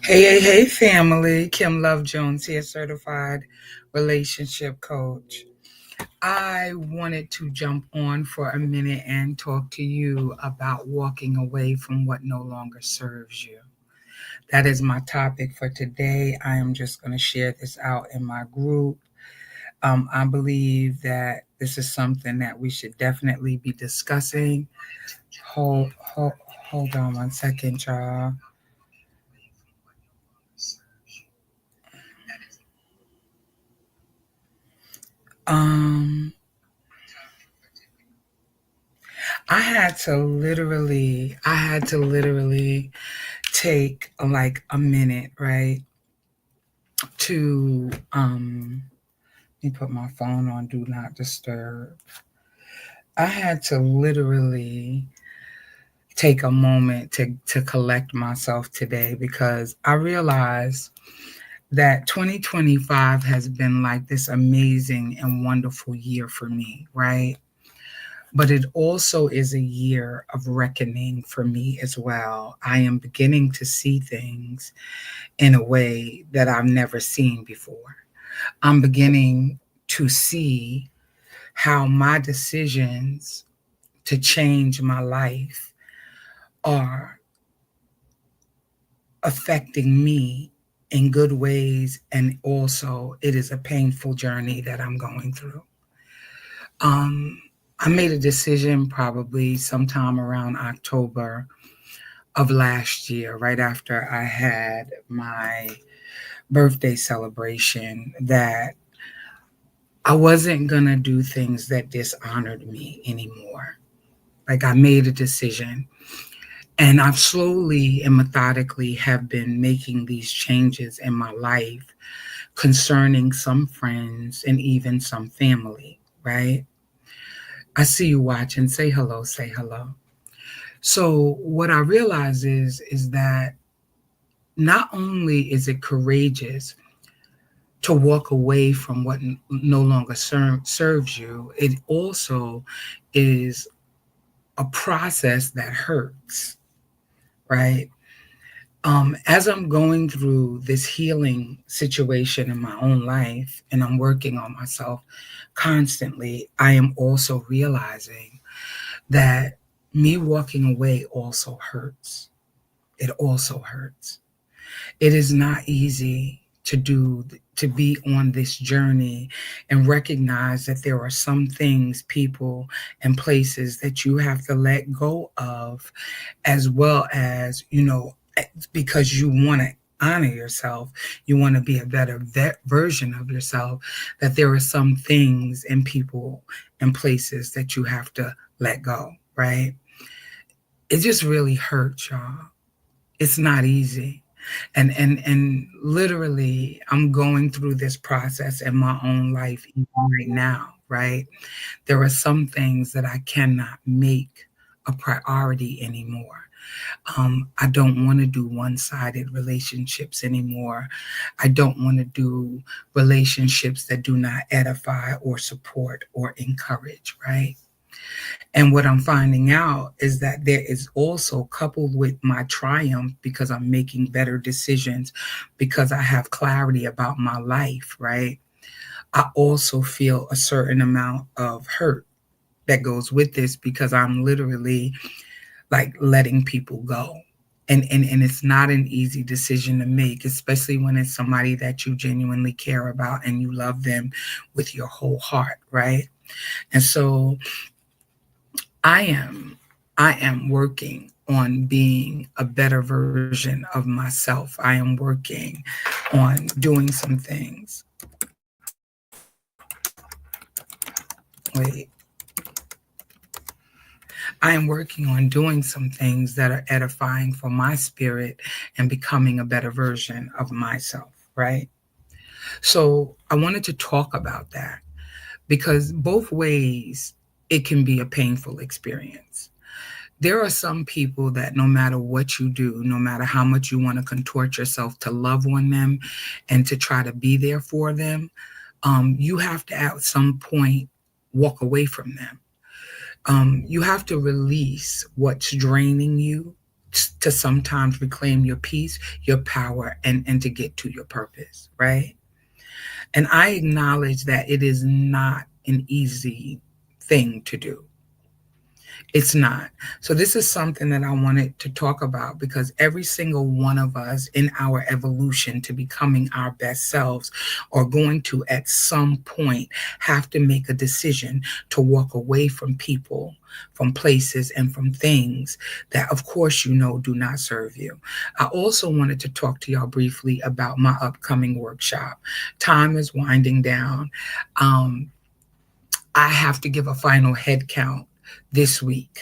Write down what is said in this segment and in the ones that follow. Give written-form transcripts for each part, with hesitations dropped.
Hey, family. Kim Love Jones here, certified relationship coach. I wanted to jump on for a minute and talk to you about walking away from what no longer serves you. That is my topic for today. I am just going to share this out in my group. I believe that this is something that we should definitely be discussing. Hold on one second, y'all. Um, I had to literally take like a minute, right? To let me put my phone on do not disturb. I had to literally take a moment to collect myself today because I realized that 2025 has been like this amazing and wonderful year for me, right? But it also is a year of reckoning for me as well. I am beginning to see things in a way that I've never seen before. I'm beginning to see how my decisions to change my life are affecting me in good ways. And also, it is a painful journey that I'm going through. Um, I made a decision probably sometime around October of last year, right after I had my birthday celebration, that I wasn't going to do things that dishonored me anymore. Like I made a decision and I've slowly and methodically have been making these changes in my life concerning some friends and even some family, right? I see you watching. Say hello, say hello. So what I realize is that not only is it courageous to walk away from what no longer serves you, it also is a process that hurts, right? As I'm going through this healing situation in my own life and I'm working on myself constantly, I am also realizing that me walking away also hurts. It also hurts. It is not easy to be on this journey and recognize that there are some things, people, and places that you have to let go of, as well as, because you want to honor yourself, you want to be a better version of yourself, that there are some things and people and places that you have to let go, right? It just really hurts, y'all. It's not easy. And literally I'm going through this process in my own life even right now, right? There are some things that I cannot make a priority anymore. I don't want to do one-sided relationships anymore. I don't want to do relationships that do not edify or support or encourage, right? And what I'm finding out is that there is also, coupled with my triumph, because I'm making better decisions, because I have clarity about my life, right? I also feel a certain amount of hurt that goes with this because I'm literally like letting people go. And it's not an easy decision to make, especially when it's somebody that you genuinely care about and you love them with your whole heart, right? And so I am I am working on being a better version of myself. I am working on doing some things. Wait. I am working on doing some things that are edifying for my spirit and becoming a better version of myself, right? So I wanted to talk about that because both ways it can be a painful experience. There are some people that no matter what you do, no matter how much you want to contort yourself to love on them and to try to be there for them, you have to at some point walk away from them. You have to release what's draining you to sometimes reclaim your peace, your power, and to get to your purpose, right? And I acknowledge that it is not an easy thing to do. It's not. So this is something that I wanted to talk about, because every single one of us in our evolution to becoming our best selves are going to at some point have to make a decision to walk away from people, from places, and from things that, of course, do not serve you. I also wanted to talk to y'all briefly about my upcoming workshop. Time is winding down. I have to give a final head count this week.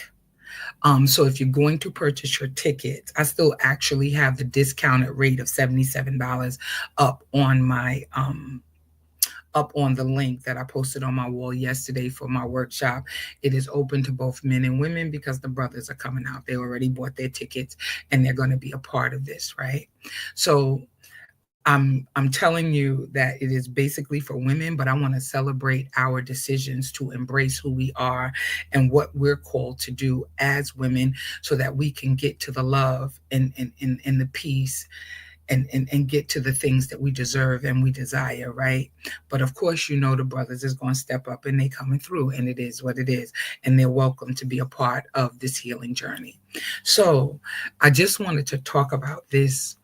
So if you're going to purchase your tickets, I still actually have the discounted rate of $77 up on my up on the link that I posted on my wall yesterday for my workshop. It is open to both men and women because the brothers are coming out. They already bought their tickets and they're going to be a part of this, right? So I'm telling you that it is basically for women, but I want to celebrate our decisions to embrace who we are and what we're called to do as women, so that we can get to the love and the peace and get to the things that we deserve and we desire, right? But of course, the brothers is going to step up and they coming through, and it is what it is, and they're welcome to be a part of this healing journey. So I just wanted to talk about this,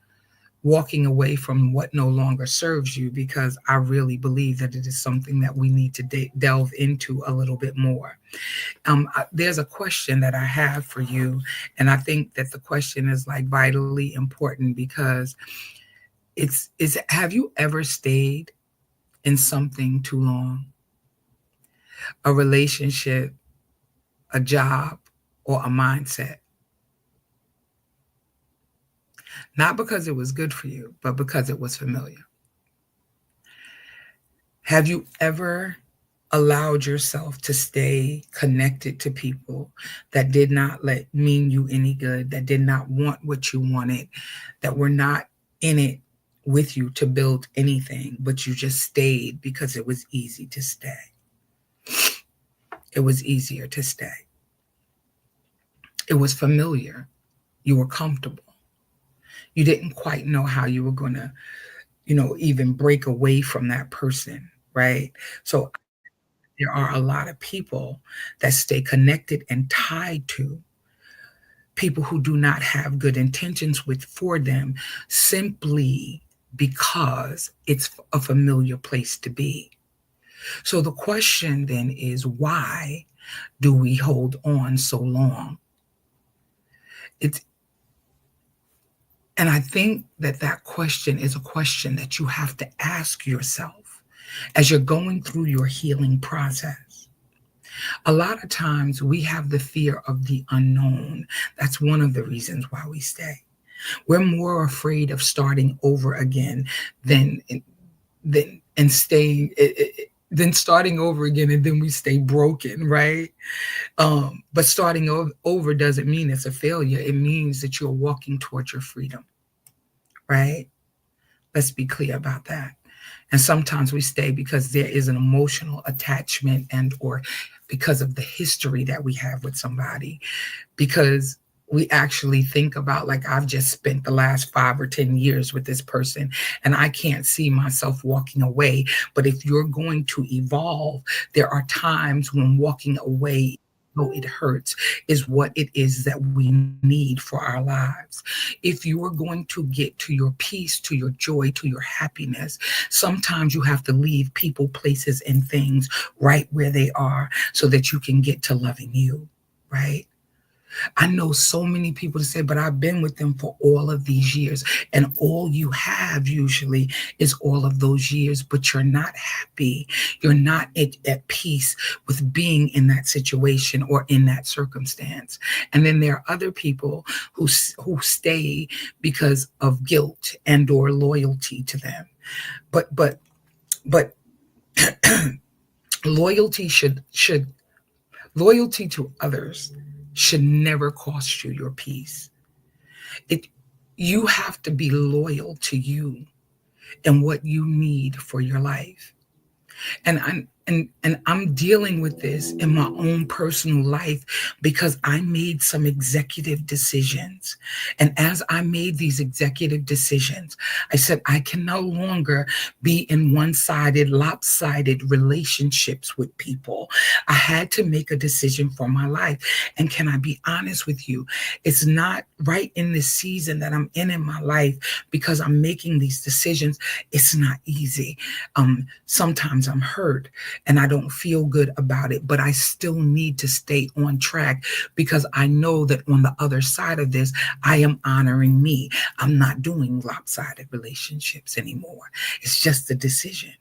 walking away from what no longer serves you, because I really believe that it is something that we need to delve into a little bit more. There's a question that I have for you, and I think that the question is like vitally important, because have you ever stayed in something too long? A relationship, a job, or a mindset? Not because it was good for you, but because it was familiar. Have you ever allowed yourself to stay connected to people that did not mean you any good, that did not want what you wanted, that were not in it with you to build anything, but you just stayed because it was easy to stay? It was easier to stay. It was familiar. You were comfortable. You didn't quite know how you were going to, even break away from that person, right? So there are a lot of people that stay connected and tied to people who do not have good intentions for them, simply because it's a familiar place to be. So the question then is, why do we hold on so long? And I think that question is a question that you have to ask yourself as you're going through your healing process. A lot of times we have the fear of the unknown. That's one of the reasons why we stay. We're more afraid of starting over again than starting over again, and then we stay broken, right? But starting over doesn't mean it's a failure. It means that you're walking towards your freedom, right? Let's be clear about that. And sometimes we stay because there is an emotional attachment, and or because of the history that we have with somebody, because we actually think about, like, I've just spent the last 5 or 10 years with this person and I can't see myself walking away. But if you're going to evolve, there are times when walking away, though it hurts, is what it is that we need for our lives. If you are going to get to your peace, to your joy, to your happiness, sometimes you have to leave people, places, and things right where they are so that you can get to loving you, right? I know so many people to say, but I've been with them for all of these years. And all you have usually is all of those years, but you're not happy. You're not at peace with being in that situation or in that circumstance. And then there are other people who stay because of guilt and or loyalty to them. But loyalty loyalty to others should never cost you your peace. You have to be loyal to you and what you need for your life. And and I'm dealing with this in my own personal life because I made some executive decisions. And as I made these executive decisions, I said I can no longer be in one-sided, lopsided relationships with people. I had to make a decision for my life. And can I be honest with you? It's not right in this season that I'm in my life because I'm making these decisions. It's not easy. Sometimes I'm hurt and I don't feel good about it, but I still need to stay on track because I know that on the other side of this, I am honoring me. I'm not doing lopsided relationships anymore. It's just a decision.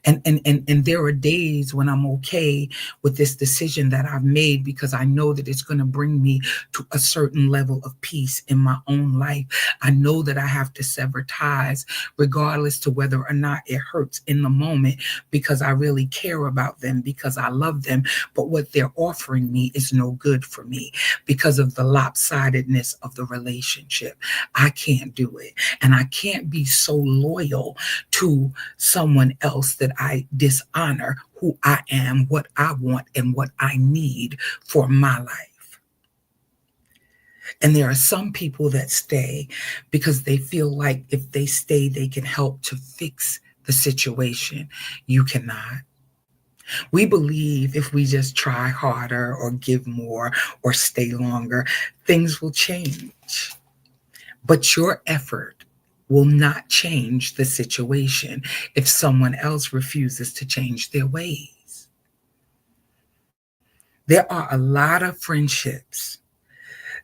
And there are days when I'm okay with this decision that I've made because I know that it's going to bring me to a certain level of peace in my own life. I know that I have to sever ties regardless to whether or not it hurts in the moment because I really care about them, because I love them. But what they're offering me is no good for me because of the lopsidedness of the relationship. I can't do it. And I can't be so loyal to someone else that I dishonor who I am, what I want, and what I need for my life. And there are some people that stay because they feel like if they stay, they can help to fix the situation. You cannot. We believe if we just try harder or give more or stay longer, things will change. But your effort will not change the situation if someone else refuses to change their ways. There are a lot of friendships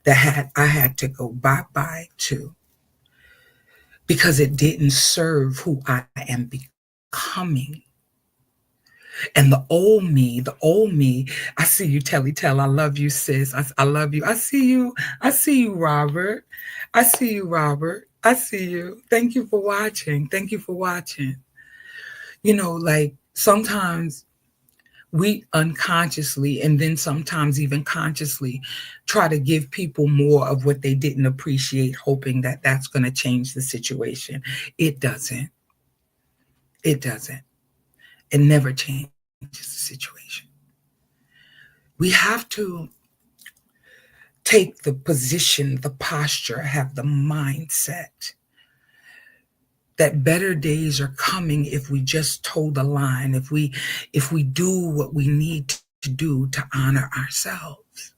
that I had to go bye-bye to because it didn't serve who I am becoming. And the old me, I see you, Telly Tell. I love you, sis. I love you. I see you, Robert. I see you, Robert. I see you. Thank you for watching. Thank you for watching. You know, like sometimes we unconsciously and then sometimes even consciously try to give people more of what they didn't appreciate, hoping that that's going to change the situation. It doesn't. It doesn't. It never changes the situation. We have to take the position, the posture, have the mindset that better days are coming if we just toe the line, if we do what we need to do to honor ourselves.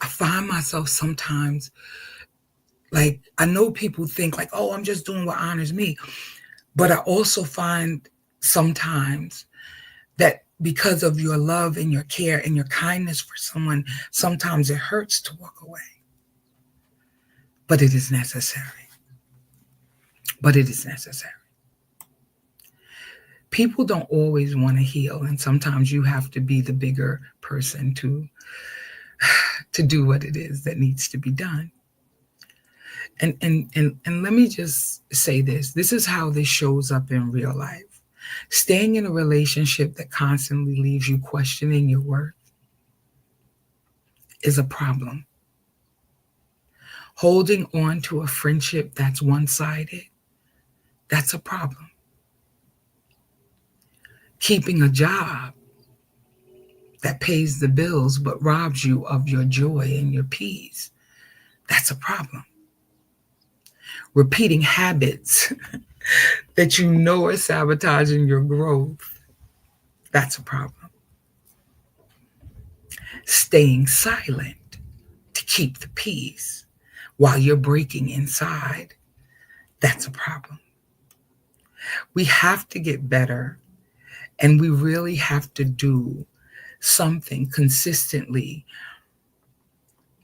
I find myself sometimes, like, I know people think like, oh, I'm just doing what honors me. But I also find sometimes that because of your love and your care and your kindness for someone, sometimes it hurts to walk away. But it is necessary. But it is necessary. People don't always want to heal, and sometimes you have to be the bigger person to do what it is that needs to be done. And let me just say this. This is how this shows up in real life. Staying in a relationship that constantly leaves you questioning your worth is a problem. Holding on to a friendship that's one-sided, that's a problem. Keeping a job that pays the bills but robs you of your joy and your peace, that's a problem. Repeating habits that you know are sabotaging your growth, that's a problem. Staying silent to keep the peace while you're breaking inside, that's a problem. We have to get better, and we really have to do something consistently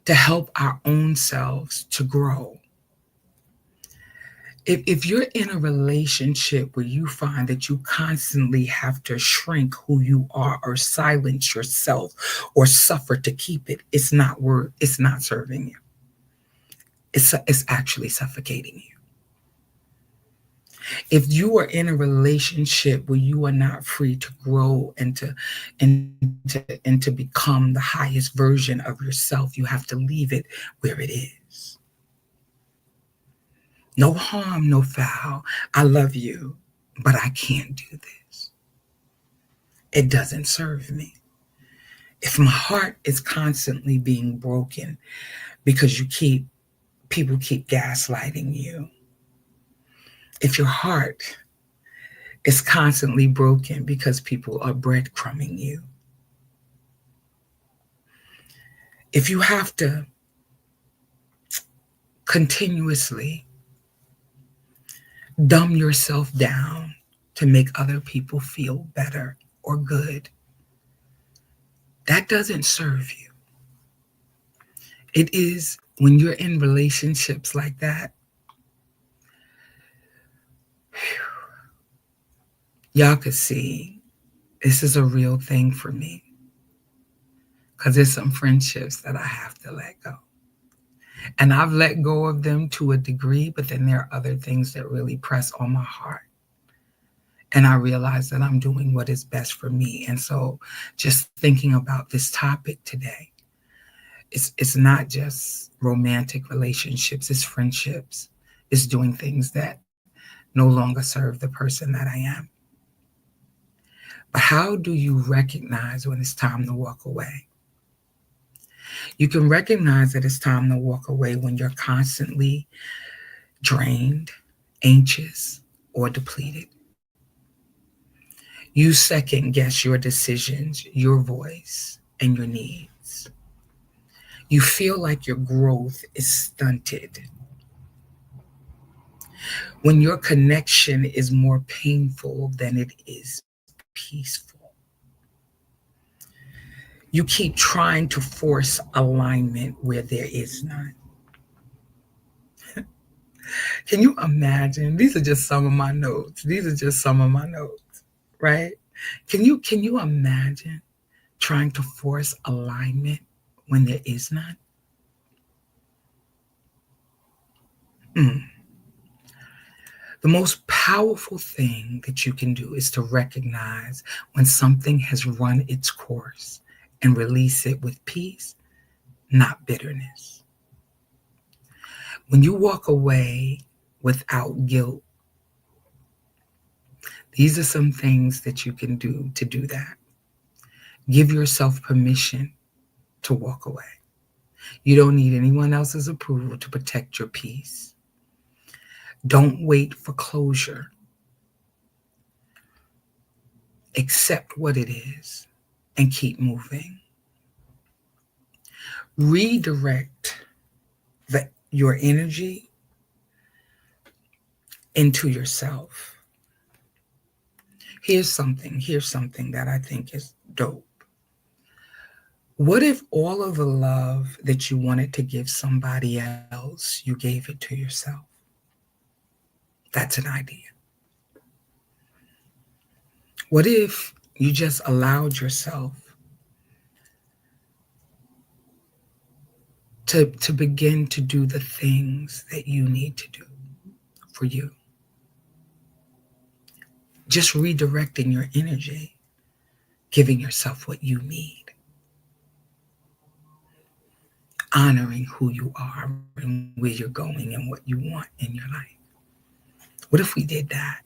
to help our own selves to grow. If you're in a relationship where you find that you constantly have to shrink who you are or silence yourself or suffer to keep it, it's not serving you. It's actually suffocating you. If you are in a relationship where you are not free to grow and to become the highest version of yourself, you have to leave it where it is. No harm, no foul. I love you, but I can't do this. it doesn't serve me. If my heart is constantly being broken because people keep gaslighting you, if your heart is constantly broken because people are breadcrumbing you, if you have to continuously dumb yourself down to make other people feel better or good, that doesn't serve you. It is when you're in relationships like that, y'all could see this is a real thing for me because there's some friendships that I have to let go. And I've let go of them to a degree, but then there are other things that really press on my heart. And I realize that I'm doing what is best for me. And so just thinking about this topic today, it's not just romantic relationships, it's friendships. It's doing things that no longer serve the person that I am. But how do you recognize when it's time to walk away? You can recognize that it's time to walk away when you're constantly drained, anxious, or depleted. You second guess your decisions, your voice, and your needs. You feel like your growth is stunted. When your connection is more painful than it is peaceful. You keep trying to force alignment where there is none. Can you imagine? These are just some of my notes. Right? Can you imagine trying to force alignment when there is none? The most powerful thing that you can do is to recognize when something has run its course and release it with peace, not bitterness. When you walk away without guilt, these are some things that you can do to do that. Give yourself permission to walk away. You don't need anyone else's approval to protect your peace. Don't wait for closure. Accept what it is and keep moving. Redirect your energy into yourself. Here's something that I think is dope. What if all of the love that you wanted to give somebody else, you gave it to yourself? That's an idea. What if you just allowed yourself to begin to do the things that you need to do for you? Just redirecting your energy, giving yourself what you need. Honoring who you are and where you're going and what you want in your life. What if we did that?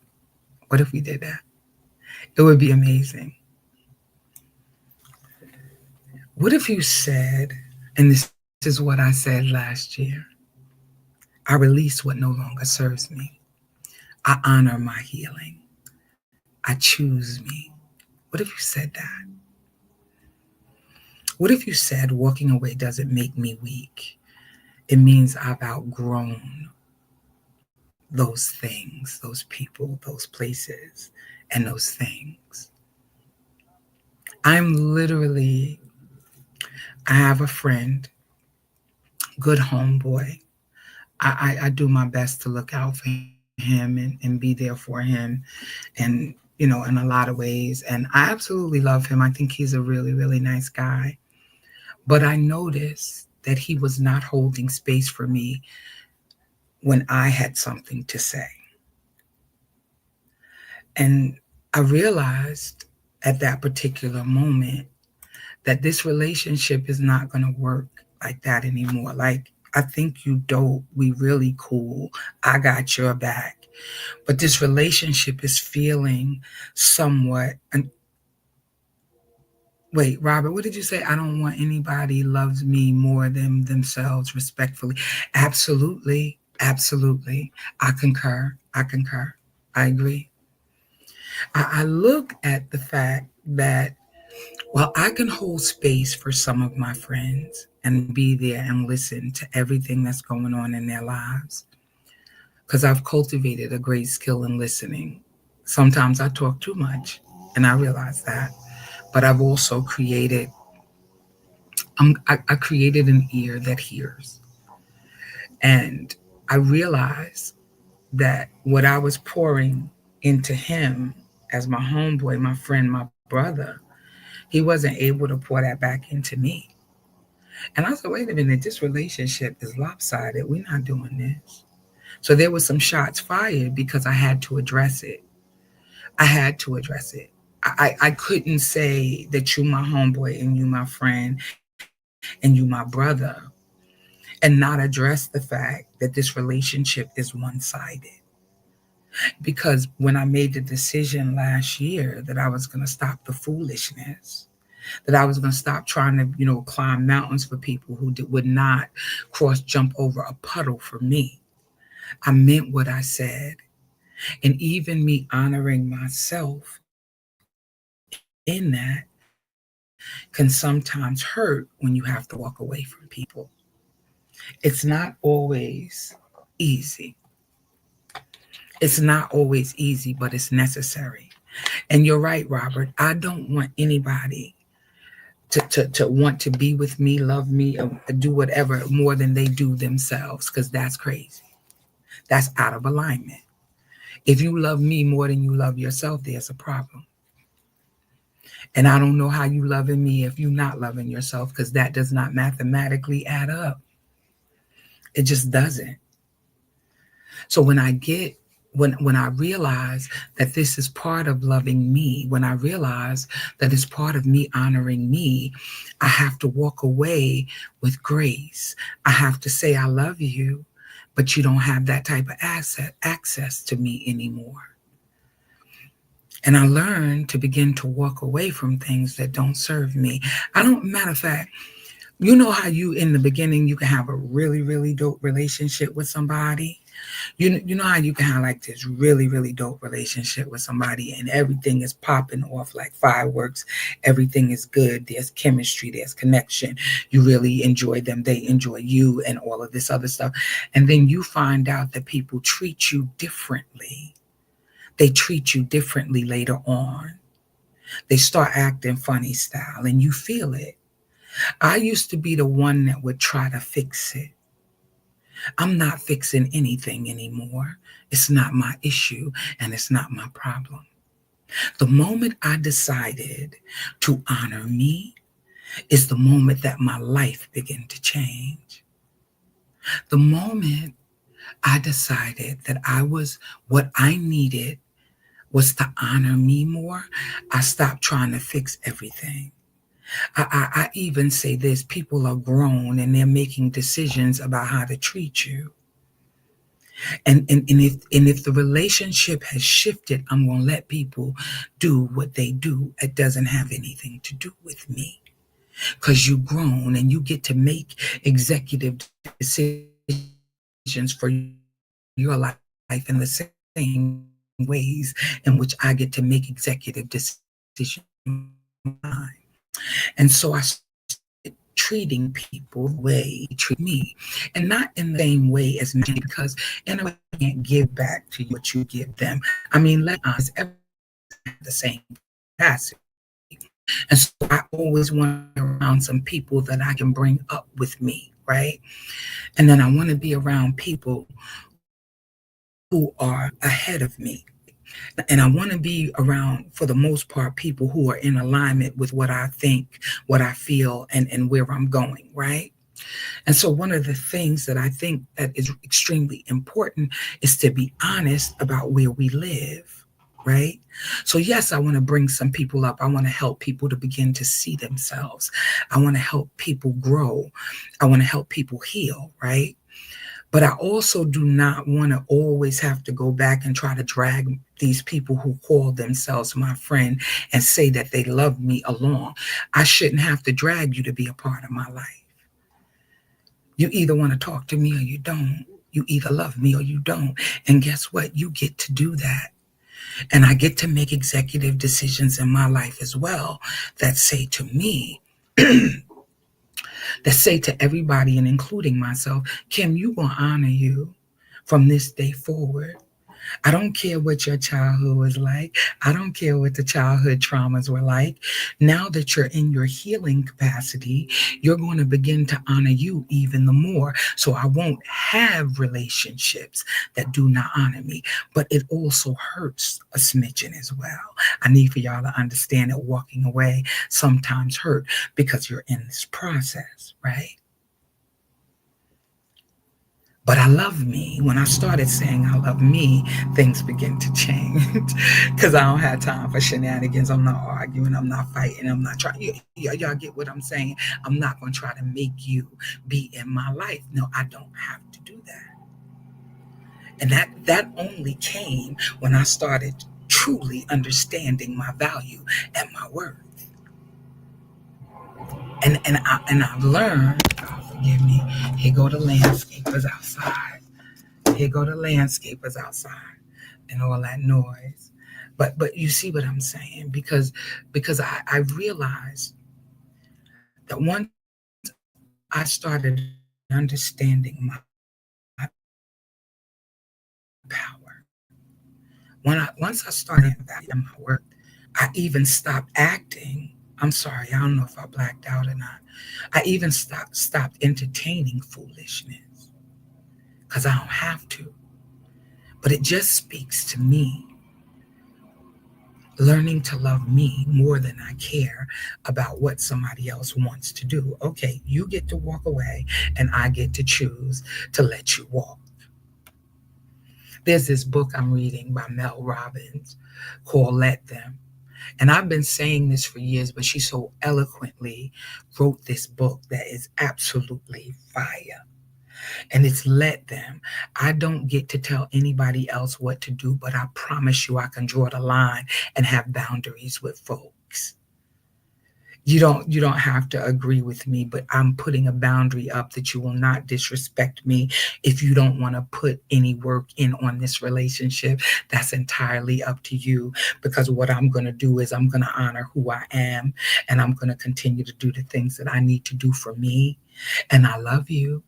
It would be amazing. What if you said, and this is what I said last year, I release what no longer serves me. I honor my healing. I choose me. What if you said that? What if you said walking away doesn't make me weak? It means I've outgrown those things, those people, those places, and those things. I have a friend, good homeboy. I do my best to look out for him and be there for him and, in a lot of ways. And I absolutely love him. I think he's a really, really nice guy. But I noticed that he was not holding space for me when I had something to say. And I realized at that particular moment that this relationship is not going to work like that anymore. Like, I think you dope. We really cool. I got your back. But this relationship is feeling somewhat Wait, Robert, what did you say? I don't want anybody loves me more than themselves, respectfully. Absolutely. Absolutely. I concur. I concur. I agree. I look at the fact that while I can hold space for some of my friends and be there and listen to everything that's going on in their lives, because I've cultivated a great skill in listening. Sometimes I talk too much, and I realize that. But I've also I created an ear that hears, and I realized that what I was pouring into him as my homeboy, my friend, my brother, he wasn't able to pour that back into me. And I said, wait a minute, this relationship is lopsided. We're not doing this. So there was some shots fired because I had to address it. I had to address it. I couldn't say that you my homeboy and you my friend and you my brother and not address the fact that this relationship is one-sided. Because when I made the decision last year that I was going to stop the foolishness, that I was going to stop trying to, climb mountains for people who would not cross jump over a puddle for me. I meant what I said. And even me honoring myself in that can sometimes hurt when you have to walk away from people. It's not always easy. It's not always easy, but it's necessary. And you're right, Robert. I don't want anybody to want to be with me, love me, or do whatever more than they do themselves, because that's crazy. That's out of alignment. If you love me more than you love yourself, there's a problem. And I don't know how you loving me if you're not loving yourself, because that does not mathematically add up. It just doesn't. So when I realize that this is part of loving me, when I realize that it's part of me honoring me, I have to walk away with grace. I have to say I love you, but you don't have that type of access to me anymore. And I learned to begin to walk away from things that don't serve me. I don't, matter of fact, you know how you in the beginning you can have a really, really dope relationship with somebody. You know how you can have like this really, really dope relationship with somebody and everything is popping off like fireworks. Everything is good. There's chemistry, there's connection. You really enjoy them. They enjoy you and all of this other stuff. And then you find out that people treat you differently. They treat you differently later on. They start acting funny style and you feel it. I used to be the one that would try to fix it. I'm not fixing anything anymore. It's not my issue and it's not my problem. The moment I decided to honor me is the moment that my life began to change. The moment I decided that what I needed was to honor me more, I stopped trying to fix everything. I even say this, people are grown and they're making decisions about how to treat you. And if the relationship has shifted, I'm gonna let people do what they do. It doesn't have anything to do with me. Because you've grown and you get to make executive decisions for your life in the same ways in which I get to make executive decisions for mine. And so I started treating people the way they treat me, and not in the same way as men, because in a way I can't give back to you what you give them. I mean, let's be honest, everybody doesn't have the same capacity. And so I always want to be around some people that I can bring up with me, right? And then I want to be around people who are ahead of me. And I want to be around, for the most part, people who are in alignment with what I think, what I feel, and where I'm going, right? And so one of the things that I think that is extremely important is to be honest about where we live, right? So yes, I want to bring some people up. I want to help people to begin to see themselves. I want to help people grow. I want to help people heal, right? But I also do not want to always have to go back and try to drag these people who call themselves my friend and say that they love me along. I shouldn't have to drag you to be a part of my life. You either want to talk to me or you don't. You either love me or you don't. And guess what? You get to do that. And I get to make executive decisions in my life as well that say to me, that say to everybody and including myself, Kim, you gonna honor you from this day forward. I don't care what your childhood was like. I don't care what the childhood traumas were like. Now that you're in your healing capacity, you're going to begin to honor you even the more. So I won't have relationships that do not honor me, but it also hurts a smidgen as well. I need for y'all to understand that walking away sometimes hurt because you're in this process, right? But I love me. When I started saying I love me, things begin to change because I don't have time for shenanigans. I'm not arguing. I'm not fighting. I'm not trying. Y'all get what I'm saying? I'm not going to try to make you be in my life. No, I don't have to do that. And that only came when I started truly understanding my value and my worth. And I've learned. Oh, forgive me. Here go the landscapers outside. Here go the landscapers outside and all that noise. But you see what I'm saying? Because I realized that once I started understanding my power, once I started valuing my work, I even stopped acting. I'm sorry, I don't know if I blacked out or not. I even stopped entertaining foolishness because I don't have to. But it just speaks to me learning to love me more than I care about what somebody else wants to do. Okay, you get to walk away and I get to choose to let you walk. There's this book I'm reading by Mel Robbins called Let Them. And I've been saying this for years, but she so eloquently wrote this book that is absolutely fire. And it's Let Them. I don't get to tell anybody else what to do, but I promise you I can draw the line and have boundaries with folks. You don't have to agree with me, but I'm putting a boundary up that you will not disrespect me if you don't want to put any work in on this relationship. That's entirely up to you, because what I'm going to do is I'm going to honor who I am, and I'm going to continue to do the things that I need to do for me. And I love you,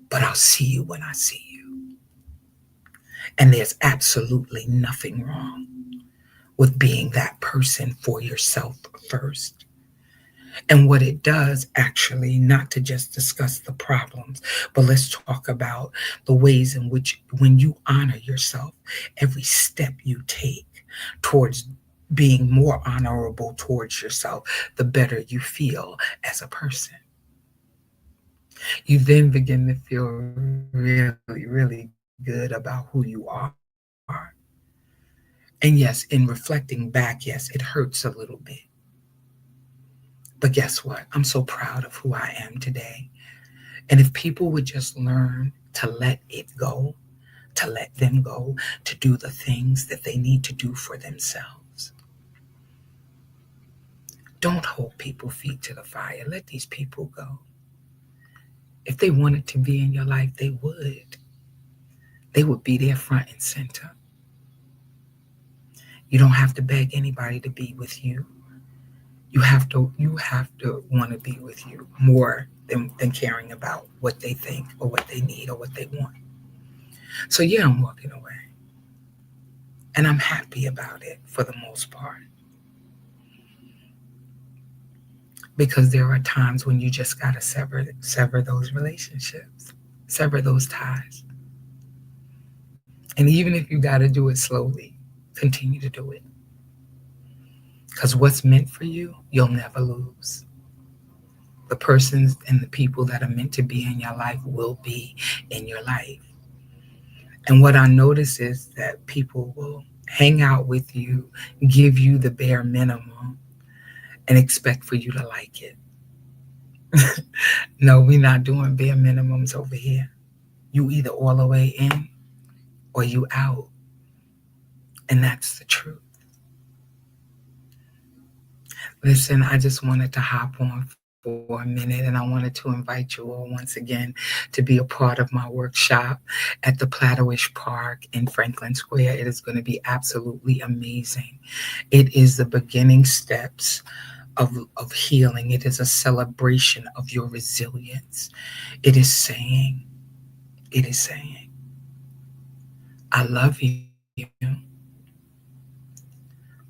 but I'll see you when I see you. And there's absolutely nothing wrong with being that person for yourself first. And what it does, actually, not to just discuss the problems, but let's talk about the ways in which, when you honor yourself, every step you take towards being more honorable towards yourself, the better you feel as a person. You then begin to feel really, really good about who you are. And yes, in reflecting back, yes, it hurts a little bit. But guess what? I'm so proud of who I am today. And if people would just learn to let it go, to let them go, to do the things that they need to do for themselves. Don't hold people's feet to the fire. Let these people go. If they wanted to be in your life, they would. They would be there front and center. You don't have to beg anybody to be with you. You have to want to be with you more than caring about what they think or what they need or what they want. So yeah, I'm walking away. And I'm happy about it for the most part. Because there are times when you just gotta sever those relationships, sever those ties. And even if you gotta do it slowly, continue to do it. Because what's meant for you, you'll never lose. The persons and the people that are meant to be in your life will be in your life. And what I notice is that people will hang out with you, give you the bare minimum, and expect for you to like it. No, we're not doing bare minimums over here. You either all the way in or you out. And that's the truth. Listen, I just wanted to hop on for a minute and I wanted to invite you all once again to be a part of my workshop at the Platoish Park in Franklin Square. It is going to be absolutely amazing. It is the beginning steps of healing. It is a celebration of your resilience. It is saying, it is saying, I love you,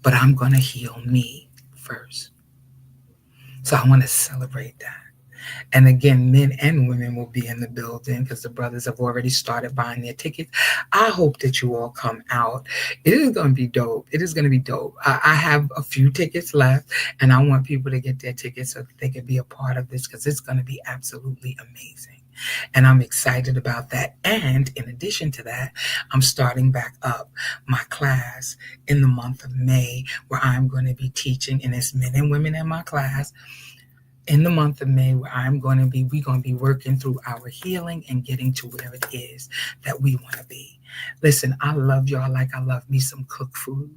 but I'm going to heal me first. So I want to celebrate that. And again, men and women will be in the building because the brothers have already started buying their tickets. I hope that you all come out. It is going to be dope. It is going to be dope. I have a few tickets left, and I want people to get their tickets so that they can be a part of this because it's going to be absolutely amazing. And I'm excited about that. And in addition to that, I'm starting back up my class in the month of May where I'm going to be teaching, and it's men and women in my class in the month of May where we're going to be working through our healing and getting to where it is that we want to be. Listen, I love y'all like I love me some cooked food.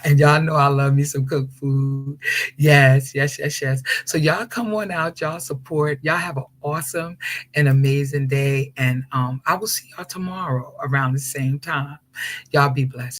And y'all know I love me some cooked food. Yes, yes, yes, yes. So y'all come on out, y'all support. Y'all have an awesome and amazing day. And I will see y'all tomorrow around the same time. Y'all be blessed.